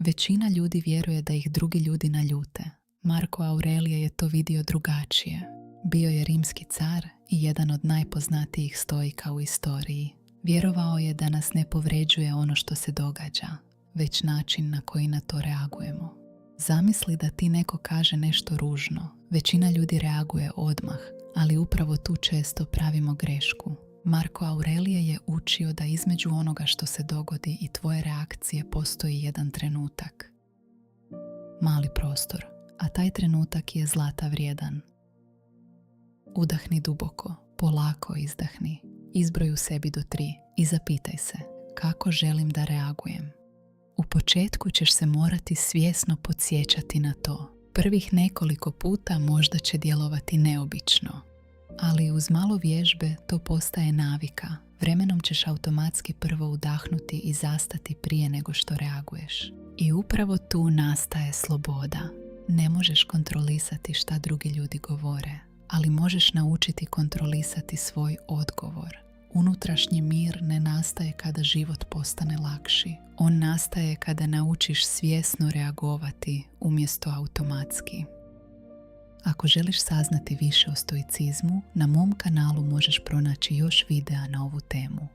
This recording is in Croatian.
Većina ljudi vjeruje da ih drugi ljudi naljute. Marko Aurelije je to vidio drugačije. Bio je rimski car i jedan od najpoznatijih stoika u istoriji. Vjerovao je da nas ne povređuje ono što se događa, već način na koji na to reagujemo. Zamisli da ti neko kaže nešto ružno. Većina ljudi reaguje odmah, ali upravo tu često pravimo grešku. Marko Aurelije je učio da između onoga što se dogodi i tvoje reakcije postoji jedan trenutak. Mali prostor, a taj trenutak je zlata vrijedan. Udahni duboko, polako izdahni, izbroj u sebi do 3 i zapitaj se kako želim da reagujem. U početku ćeš se morati svjesno podsjećati na to. Prvih nekoliko puta možda će djelovati neobično, ali uz malo vježbe to postaje navika. Vremenom ćeš automatski prvo udahnuti i zastati prije nego što reaguješ. I upravo tu nastaje sloboda. Ne možeš kontrolisati šta drugi ljudi govore, ali možeš naučiti kontrolisati svoj odgovor. Unutrašnji mir ne nastaje kada život postane lakši. On nastaje kada naučiš svjesno reagovati umjesto automatski. Ako želiš saznati više o stoicizmu, na mom kanalu možeš pronaći još videa na ovu temu.